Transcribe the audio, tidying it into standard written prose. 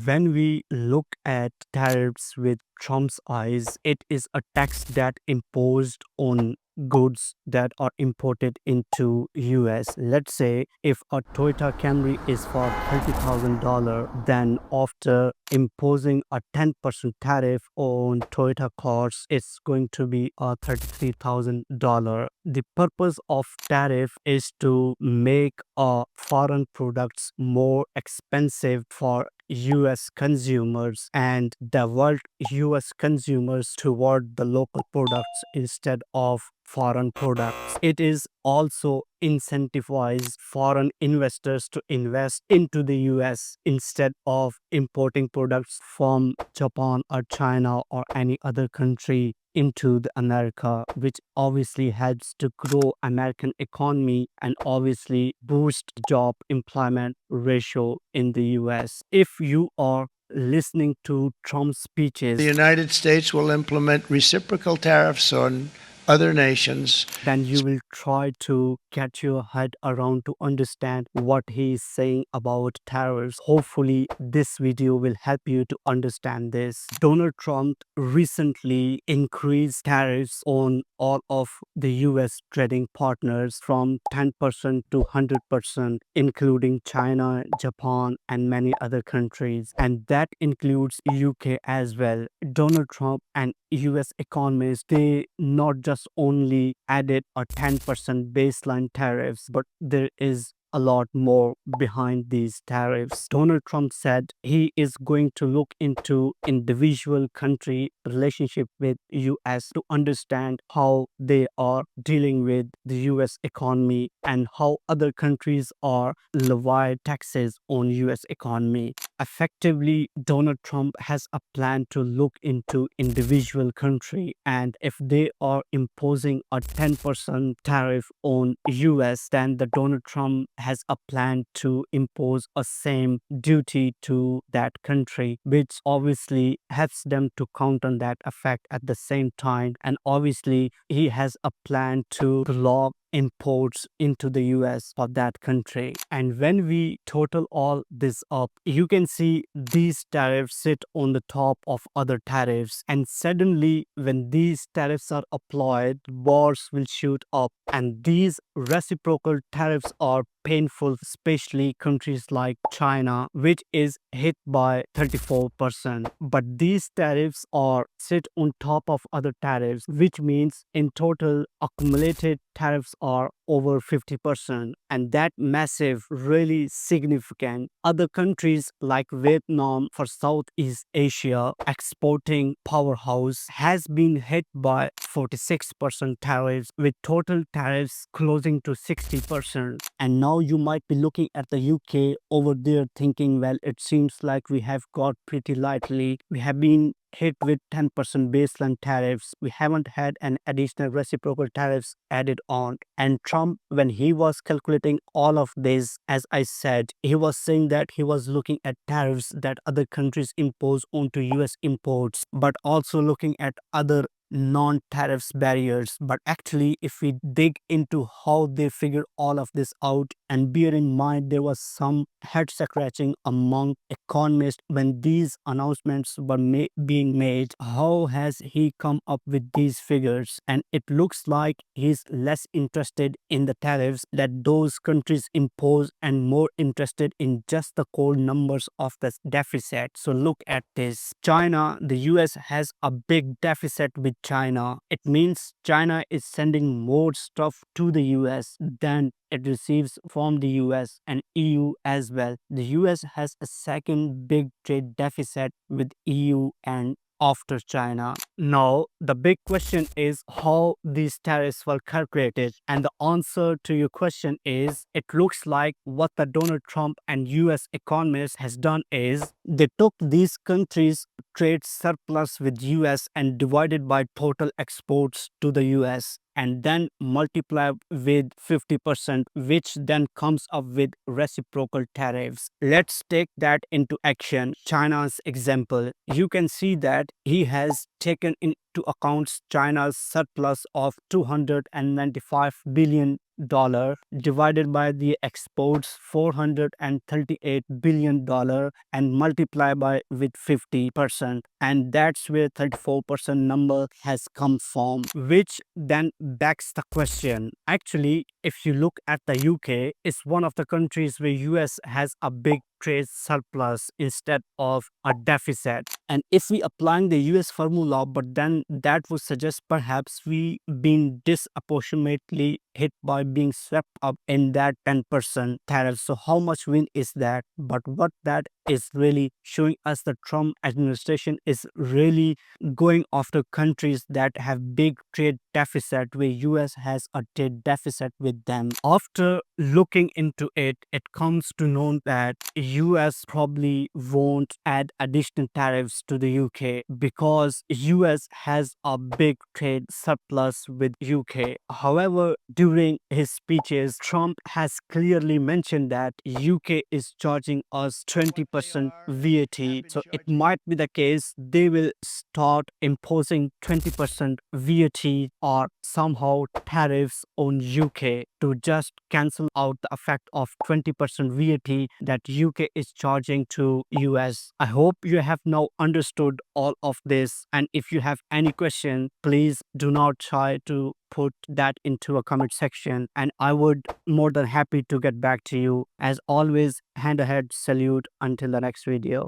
When we look at tariffs with Trump's eyes, it is a tax that imposed on goods that are imported into US. Let's say if a Toyota Camry is for $30,000, then after imposing a 10% tariff on Toyota cars, it's going to be a $33,000. The purpose of tariff is to make foreign products more expensive for US consumers and divert US consumers toward the local products instead of foreign products. It is also incentivize foreign investors to invest into the US instead of importing products from Japan or China or any other country into the America, which obviously helps to grow American economy and obviously boost job employment ratio in the US. If you are listening to Trump's The speeches, United States will implement reciprocal tariffs on other nations. then you will try to get your head around to understand what he is saying about tariffs. Hopefully, this video will help you to understand this. Donald Trump recently increased tariffs on all of the US trading partners from 10% to 100%, including China, Japan, and many other countries. And that includes UK as well. Donald Trump and US economists, they not just only added a 10% baseline tariffs, but there is a lot more behind these tariffs. Donald Trump said he is going to look into individual country relationship with US to understand how they are dealing with the US economy and how other countries are levy taxes on US economy. Effectively, Donald Trump has a plan to look into individual country, and if they are imposing a 10% tariff on US, then the Donald Trump has a plan to impose a same duty to that country, which obviously helps them to counter that effect at the same time. And obviously he has a plan to block imports into the US for that country. And when we total all this up, you can see these tariffs sit on the top of other tariffs. And suddenly, when these tariffs are applied, wars will shoot up. And these reciprocal tariffs are painful, especially countries like China, which is hit by 34%. But these tariffs are sit on top of other tariffs, which means in total accumulated tariffs are over 50%, and that massive, really significant. Other countries like Vietnam for Southeast Asia, exporting powerhouse, has been hit by 46% tariffs, with total tariffs closing to 60%. And now you might be looking at the UK over there thinking, well, it seems like we have got pretty lightly. We have been hit with 10% baseline tariffs. We haven't had an additional reciprocal tariffs added on. And Trump, when he was calculating all of this, as I said, he was saying that he was looking at tariffs that other countries impose onto US imports, but also looking at other non-tariffs barriers. But actually, if we dig into how they figure all of this out, and bear in mind there was some head scratching among economists when these announcements were being made, how has he come up with these figures? And it looks like he's less interested in the tariffs that those countries impose and more interested in just the core numbers of the deficit. So look at this. China, the US has a big deficit with China. It means China is sending more stuff to the US than it receives from the US and EU as well. The US has a second big trade deficit with EU and after China. Now, the big question is how these tariffs were calculated. And the answer to your question is, it looks like what the Donald Trump and US economists has done is they took these countries' trade surplus with US and divided by total exports to the US, and then multiply with 50%, which then comes up with reciprocal tariffs. Let's take that into action. China's example. You can see that he has taken into account China's surplus of $295 billion divided by the exports $438 billion and multiply by with 50%. And that's where 34% number has come from, which then begs the question. Actually, if you look at the UK, it's one of the countries where US has a big trade surplus instead of a deficit. And if we applying the US formula, but then that would suggest perhaps we been disproportionately hit by being swept up in that 10% tariff. So how much win is that? But what that is really showing us, the Trump administration is really going after countries that have big trade deficit, where US has a trade deficit with them. After looking into it, it comes to know that US probably won't add additional tariffs to the UK because US has a big trade surplus with UK. However, during his speeches, Trump has clearly mentioned that UK is charging us 20% VAT. So it might be the case they will start imposing 20% VAT or somehow tariffs on UK to just cancel out the effect of 20% VAT that UK is charging to US. I hope you have now understood all of this, and if you have any question, please do not try to put that into a comment section, and I would more than happy to get back to you. As always, hand ahead salute until the next video.